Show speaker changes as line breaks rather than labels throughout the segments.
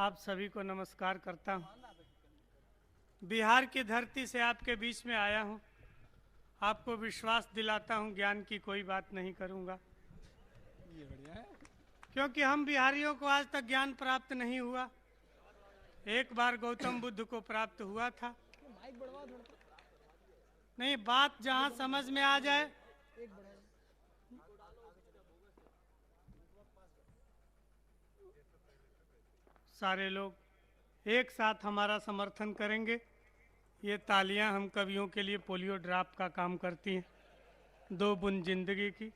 आप सभी को नमस्कार करता हूँ। बिहार की धरती से आपके बीच में आया हूँ। आपको विश्वास दिलाता हूँ, ज्ञान की कोई बात नहीं करूँगा,
ये बढ़िया है।
क्योंकि हम बिहारियों को आज तक ज्ञान प्राप्त नहीं हुआ। एक बार गौतम बुद्ध को प्राप्त हुआ था।
माइक बढ़वा थोड़ा।
नहीं, बात जहाँ समझ में आ जाए।
एक बढ़ा।
सारे लोग एक साथ हमारा समर्थन करेंगे। ये तालियां हम कवियों के लिए पोलियो ड्रॉप का काम करती हैं। 2 बूंद जिंदगी की,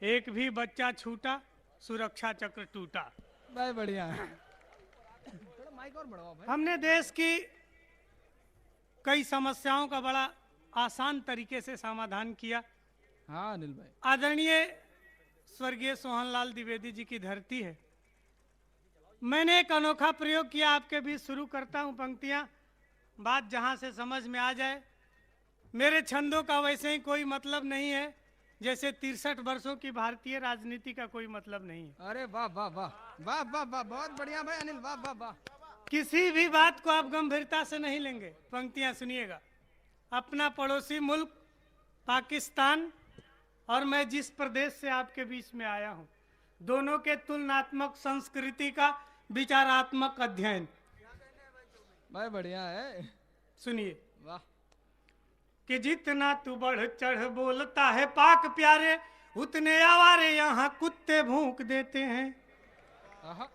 एक भी बच्चा छूटा, सुरक्षा चक्र टूटा।
भाई बढ़िया है। थोड़ा माइक और बढ़ाओ भाई।
हमने देश की कई समस्याओं का बड़ा आसान तरीके से समाधान किया।
हाँ अनिल भाई।
आदरणीय स्वर्गीय सोहनलाल द्विवेदी जी की धरती है। मैंने एक अनोखा प्रयोग किया, आपके बीच शुरू करता हूं पंक्तियां, बात जहां से समझ में आ जाए। मेरे छंदों का वैसे ही कोई मतलब नहीं है, जैसे 63 वर्षों की भारतीय राजनीति का कोई मतलब नहीं है।
अरे वाह वाह वाह वाह वाह वाह, बहुत बढ़िया भाई अनिल, वाह वाह वाह।
किसी भी बात को आप गंभीरता से नहीं लेंगे। पंक्तियां सुनिएगा। अपना पड़ोसी मुल्क पाकिस्तान और मैं जिस प्रदेश से आपके बीच में आया हूं, दोनों के तुलनात्मक संस्कृति का विचारात्मक अध्ययन।
भाई बढ़िया है।
सुनिए
वाह।
कि जितना तू बढ़ चढ़ बोलता है पाक प्यारे, उतने आवारे यहाँ कुत्ते भूंक देते हैं।
आहा।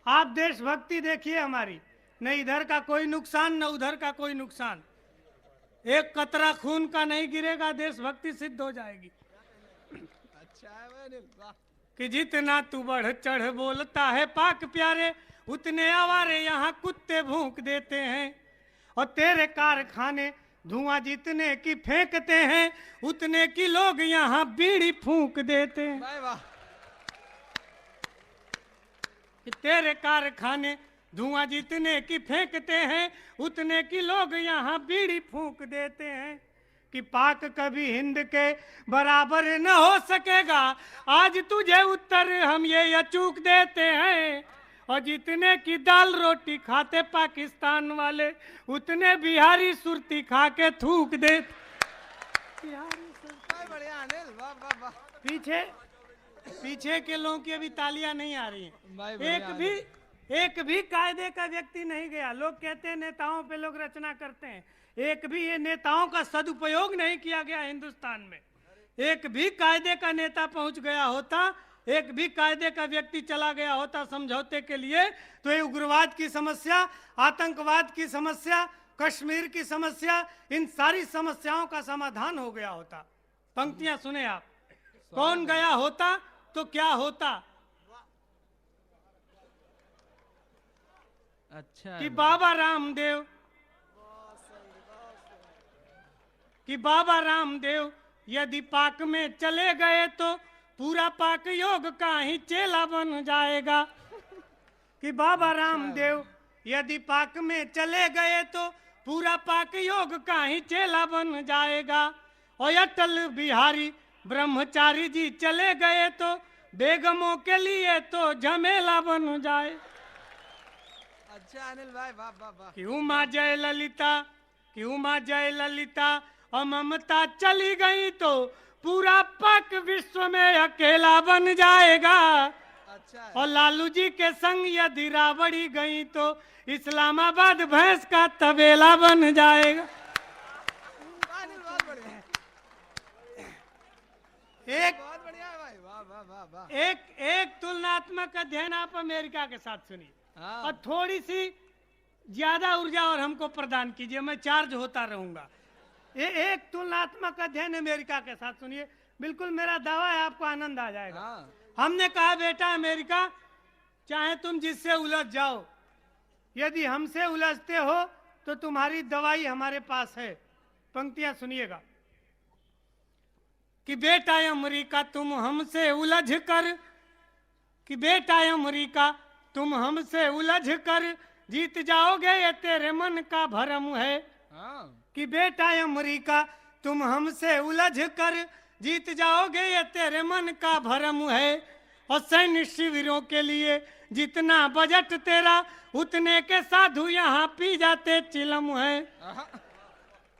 आप देशभक्ति देखिए हमारी, न इधर का कोई नुकसान न उधर का कोई नुकसान। एक कतरा खून का नहीं गिरेगा, देशभक्ति सिद्ध हो जाएगी।
अच्छा है भाई अनिल, वाह।
कि जितना तू बढ़ चढ़ बोलता है पाक प्यारे, उतने आवारे यहाँ कुत्ते भूंक देते हैं। और तेरे कारखाने धुआं जितने की फेंकते हैं, उतने की लोग यहाँ बीड़ी फूंक देते हैं।
भाई वाह।
कि तेरे कारखाने धुआं जितने की फेंकते हैं, उतने की लोग यहाँ बीड़ी फूंक देते हैं। कि पाक कभी हिंद के बराबर न हो सकेगा, आज तुझे उत्तर हम ये अचूक देते हैं। और जितने की दाल रोटी खाते पाकिस्तान वाले, उतने बिहारी सुरती खा के थूक देते।
भाई बढ़िया अनिल, वाह वाह वाह।
पीछे के लोगों की अभी तालियां नहीं आ रही
भाई
हैं।
बढ़िया
एक भी कायदे का व्यक्ति नहीं गया। लोग कहते हैं नेताओं पे लोग रचना करते हैं, एक भी ये नेताओं का सदुपयोग नहीं किया गया हिंदुस्तान में। एक भी कायदे का नेता पहुंच गया होता, एक भी कायदे का व्यक्ति चला गया होता समझौते के लिए, तो ये उग्रवाद की समस्या, आतंकवाद की समस्या, कश्मीर की समस्या, इन सारी समस्याओं का समाधान हो गया होता। पंक्तियां सुने आप। कौन गया होता तो क्या होता।
अच्छा
कि बाबा रामदेव यदि पाक में चले गए तो पूरा पाक योग का ही चेला बन जाएगा। कि बाबा रामदेव यदि पाक में चले गए तो पूरा पाक योग का ही चेला बन जाएगा। और अटल बिहारी ब्रह्मचारी जी चले गए तो बेगमों के लिए तो झमेला बन जाए।
अच्छा अनिल भाई, वाह वाह वाह।
कि उमा जय ललिता और ममता चली गई तो पूरा पाक विश्व में अकेला बन जाएगा।
अच्छा है।
और लालू जी के संग यदि राबड़ी गई तो इस्लामाबाद भैंस का तबेला बन जाएगा।
अनिल बहुत बढ़िया है। बहुत बढ़िया है भाई, वाह वाह वाह वाह।
एक तुलनात्मक अध्ययन आप अमेरिका के साथ सुनिए।
हाँ।
और थोड़ी सी ज्यादा ऊर्जा और हमको प्रदान कीजिए, मैं चार्ज होता रहूंगा। एक तुलनात्मक अध्ययन अमेरिका के साथ सुनिए, बिल्कुल मेरा दावा है आपको आनंद आ जाएगा।
हाँ।
हमने कहा बेटा अमेरिका, चाहे तुम जिससे उलझ जाओ, यदि हमसे उलझते हो तो तुम्हारी दवाई हमारे पास है। पंक्तियां सुनिएगा। कि बेटा अमेरिका तुम हमसे उलझ कर, कि बेटा अमेरिका तुम हमसे उलझ कर जीत जाओगे, ये तेरे मन का भरम है।
हाँ।
कि बेटा अमेरिका तुम हमसे उलझ कर जीत जाओगे, ये तेरे मन का भरम है। और सैन्य शिविरों के लिए जितना बजट तेरा उतने के साधु यहाँ पी जाते चिलम है।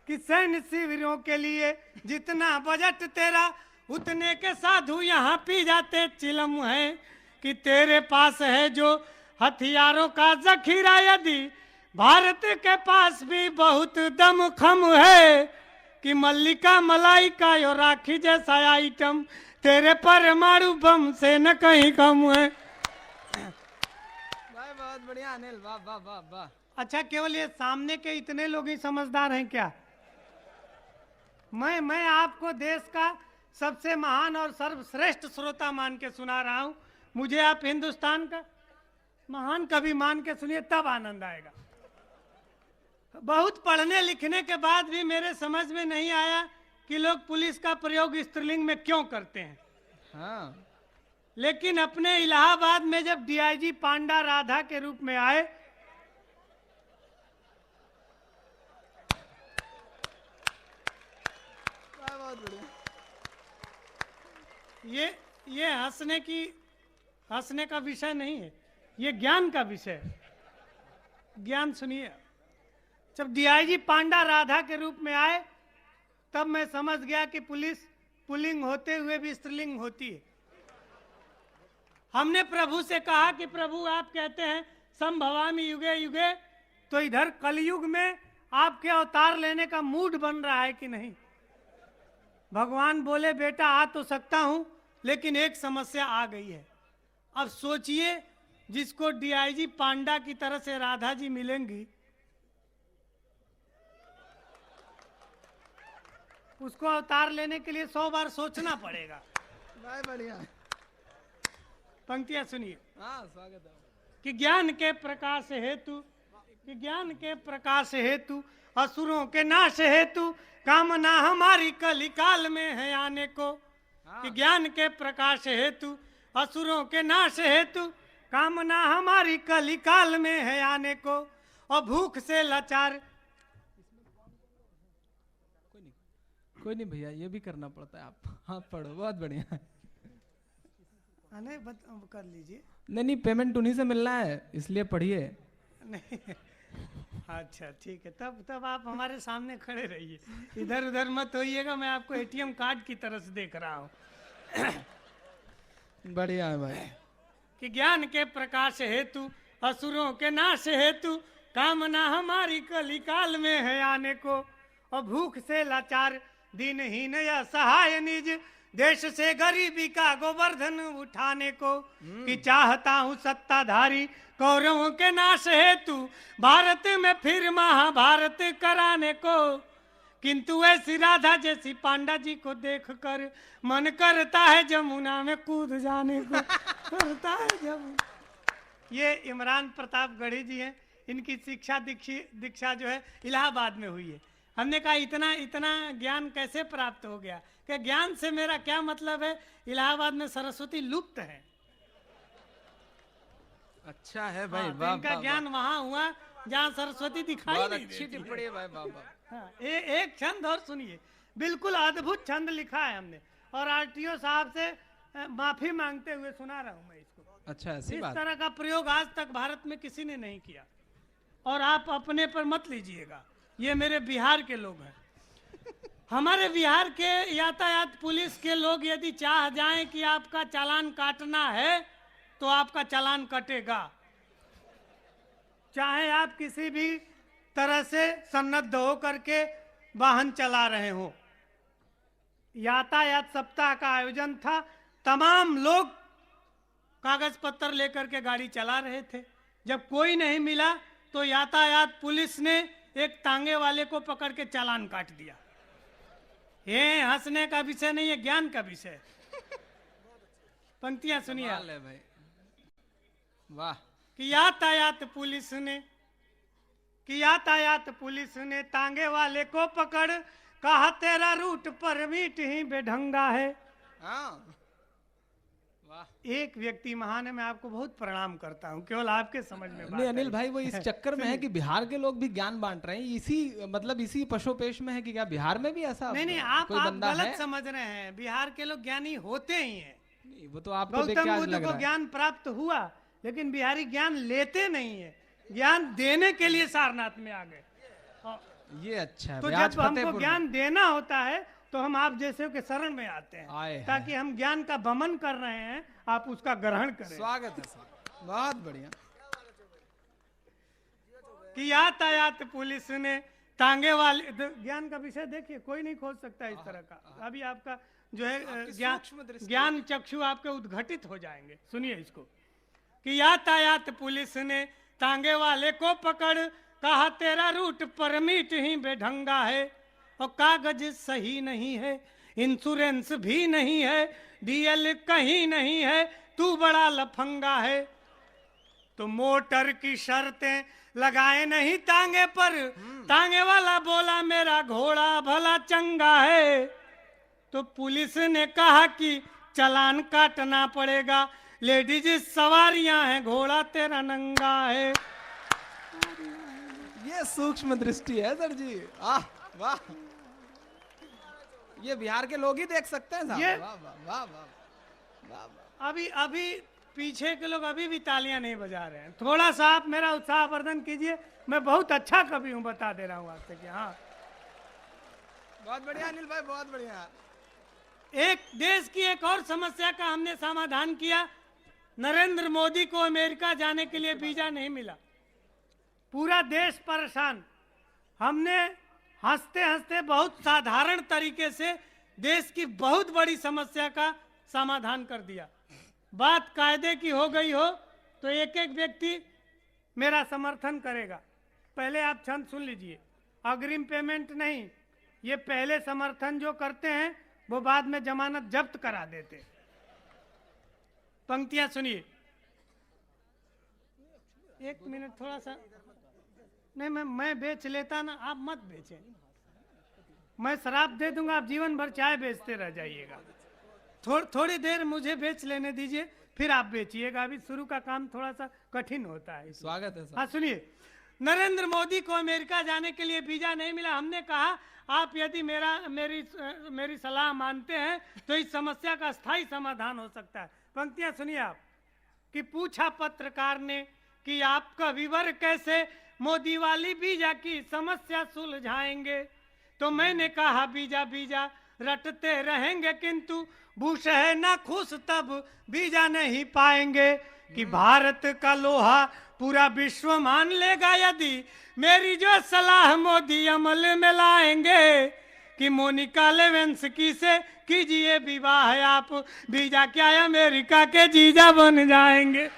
कि सैन्य शिविरों के लिए जितना बजट तेरा उतने के साधु यहाँ पी जाते चिलम है। कि तेरे पास है जो हथियारों का जखीरा, यदि भारत के पास भी बहुत दमखम है। कि मल्लिका मलाई का यो राखी जैसा आइटम तेरे परमाणु बम से न कहीं कम है।
भाई बहुत बढ़िया अनिल, वाह वाह वाह वाह।
अच्छा, केवल ये सामने के इतने लोग ही समझदार हैं क्या? मैं आपको देश का सबसे महान और सर्वश्रेष्ठ श्रोता मान के सुना रहा हूं। मुझे आप हिंदुस्तान का महान कवि मान के सुनिए, तब आनंद आएगा। बहुत पढ़ने लिखने के बाद भी मेरे समझ में नहीं आया कि लोग पुलिस का प्रयोग स्त्रीलिंग में क्यों करते हैं।
हाँ,
लेकिन अपने इलाहाबाद में जब डीआईजी पांडा राधा के रूप में आए,
बहुत बढ़िया।
ये हंसने का विषय नहीं है, ये ज्ञान का विषय है। ज्ञान सुनिए। जब डीआईजी पांडा राधा के रूप में आए तब मैं समझ गया कि पुलिस पुल्लिंग होते हुए भी स्त्रीलिंग होती है। हमने प्रभु से कहा कि प्रभु आप कहते हैं संभवामि युगे युगे, तो इधर कलयुग में आपके अवतार लेने का मूड बन रहा है कि नहीं? भगवान बोले बेटा आ तो सकता हूं, लेकिन एक समस्या आ गई है। अब सोचिए, जिसको डीआईजी पांडा की तरह से राधा जी मिलेंगी, उसको अवतार लेने के लिए 100 बार सोचना पड़ेगा।
भाई बढ़िया।
पंक्तियां सुनिए।
हाँ, स्वागत है।
कि ज्ञान के प्रकाश हेतु, कि ज्ञान के प्रकाश हेतु असुरों के नाश हेतु कामना हमारी कलिकाल में है आने को। कि ज्ञान के प्रकाश हेतु असुरों के नाश हेतु कामना हमारी कलिकाल में है आने को। और भूख से लाचार,
कोई नहीं भैया, ये भी करना पड़ता है। आप पढ़ो, बहुत बढ़िया।
नहीं कर लीजिए।
नहीं, पेमेंट उन्हीं से मिलना है, इसलिए पढ़िए।
नहीं, अच्छा ठीक है, तब आप हमारे सामने खड़े रहिए, इधर उधर मत होइएगा। मैं आपको एटीएम कार्ड की तरह से देख रहा हूँ।
बढ़िया है भाई।
कि ज्ञान के प्रकाश हेतु असुरों के नाश हेतु कामना हमारी कलिकाल में है आने को। और भूख से लाचार दीनहीन या सहाय निज देश से गरीबी का गोवर्धन उठाने को। कि चाहता हूँ सत्ताधारी कौरवों के नाश हेतु भारत में फिर महाभारत कराने को। किंतु ऐसी राधा जैसी पांडा जी को देखकर मन करता है जमुना में कूद जाने को। करता है जमुना। ये इमरान प्रताप गढ़ी जी हैं, इनकी दीक्षा जो है इलाहाबाद में हुई है। हमने कहा इतना ज्ञान कैसे प्राप्त हो गया? कि ज्ञान से मेरा क्या मतलब है? इलाहाबाद में सरस्वती लुप्त है।
अच्छा है भाई,
तो इनका ज्ञान वहां हुआ जहाँ सरस्वती दिखाई नहीं देती।
अच्छी टिप्पणी है भाई, बाबा।
हाँ, एक छंद और सुनिए, बिल्कुल अद्भुत छंद लिखा है हमने, और आरटीओ साहब से माफी मांगते हुए सुना रहा हूँ मैं इसको।
अच्छा, ऐसी
इस
बात।
तरह का प्रयोग आज तक भारत में किसी ने नहीं किया, और आप अपने पर मत लीजिएगा। ये मेरे बिहार के लोग हैं। हमारे बिहार के यातायात पुलिस के लोग यदि चाह जाएं कि आपका चालान काटना है तो आपका चालान कटेगा, चाहे आप किसी भी तरह से सन्नद्ध हो करके वाहन चला रहे हो। यातायात सप्ताह का आयोजन था, तमाम लोग कागज पत्र लेकर के गाड़ी चला रहे थे। जब कोई नहीं मिला तो यातायात पुलिस ने एक तांगे वाले को पकड़ के चालान काट दिया। ये हंसने का विषय नहीं है, ज्ञान का विषय। पंक्तियां सुनिए
भाई, वाह।
कि यातायात पुलिस ने तांगे वाले को पकड़, कहा तेरा रूट परमिट ही बेढंगा है।
हाँ, वाह।
एक व्यक्ति महान है, मैं आपको बहुत प्रणाम करता हूँ, केवल आपके समझ में बात
नहीं अनिल
आई।
भाई, वो इस चक्कर में है कि बिहार के लोग भी ज्ञान बांट रहे हैं, इसी पशोपेश में है कि क्या बिहार में भी ऐसा
नहीं, आप
कोई बंदा
गलत
है?
समझ रहे हैं। बिहार के लोग ज्ञानी होते ही हैं।
नहीं, वो तो आपको देख के
गौतम
आज
बुद्ध
लग
को
रहा है।
ज्ञान प्राप्त हुआ, लेकिन बिहारी ज्ञान लेते नहीं है, ज्ञान देने के लिए सारनाथ में आ गए।
ये अच्छा है।
तो
आज
जब हमको
फतेहपुर
ज्ञान देना होता है तो हम आप जैसे के शरण में आते
आए
हैं,
हैं।
ताकि हम ज्ञान का वमन कर रहे हैं, आप उसका ग्रहण करें।
स्वागत है सर, बहुत बढ़िया।
कि यातायात पुलिस ने तांगे वाले ज्ञान का विषय देखिए, कोई नहीं खोज सकता इस तरह का। अभी आपका जो है ज्ञान चक्षु आपके उद्घटित हो जाएंगे। सुनिए इसको कि यातायात पुलिस ने तांगे वाले को पकड़, कहा तेरा रूट परमिट ही बेढंगा है और कागज सही नहीं है, इंश्योरेंस भी नहीं है, डीएल कहीं नहीं है, तू बड़ा लफंगा है। तो मोटर की शर्तें लगाए नहीं तांगे पर, तांगे वाला बोला मेरा घोड़ा भला चंगा है। तो पुलिस ने कहा कि चालान काटना पड़ेगा, लेडीज सवारियां हैं, घोड़ा तेरा नंगा है।
ये सूक्ष्म दृष्टि है सर जी, वाह वाह। ये बिहार के लोग ही देख सकते हैं साहब।
ये
वाह वाह वाह वाह वाह।
अभी पीछे के लोग अभी भी तालियां नहीं बजा रहे हैं। थोड़ा सा आप मेरा उत्साहवर्धन कीजिए, मैं बहुत अच्छा कवि हूं, बता दे रहा हूं आपसे कि हाँ।
बहुत बढ़िया अनिल भाई, बहुत बढ़िया।
एक देश की एक और समस्या का हमने समाधान किया। नरेंद्र मोदी को अमेरिका जाने के लिए वीजा नहीं मिला, पूरा देश परेशान। हमने हंसते हंसते बहुत साधारण तरीके से देश की बहुत बड़ी समस्या का समाधान कर दिया। बात कायदे की हो गई हो तो एक एक व्यक्ति मेरा समर्थन करेगा। पहले आप छंद सुन लीजिए, अग्रिम पेमेंट नहीं, ये पहले समर्थन जो करते हैं वो बाद में जमानत जब्त करा देते। पंक्तियां सुनिए, एक मिनट थोड़ा सा। नहीं, मैं बेच लेता ना, आप मत बेचें। मैं शराब दे दूंगा, आप जीवन भर चाय बेचते रह जाइएगा। थोड़ी देर मुझे बेच लेने दीजिए, फिर आप बेचिएगा। अभी शुरू का काम थोड़ा सा कठिन होता है।
स्वागत है सर।
हाँ सुनिए, नरेंद्र मोदी को अमेरिका जाने के लिए वीजा नहीं मिला। हमने कहा आप यदि मेरी सलाह मानते हैं तो इस समस्या का स्थायी समाधान हो सकता है। पंक्तियां सुनिए आप कि पूछा पत्रकार ने कि आपका विवर कैसे मोदी वाली वीजा की समस्या सुलझाएंगे। तो मैंने कहा वीजा वीजा रटते रहेंगे, किंतु बुश है ना खुश तब वीजा नहीं पाएंगे। कि भारत का लोहा पूरा विश्व मान लेगा यदि मेरी जो सलाह मोदी अमल में लाएंगे। कि मोनिका लेविंस्की से कीजिए विवाह, आप वीजा क्या अमेरिका के जीजा बन जाएंगे।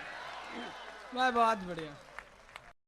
बहुत बढ़िया।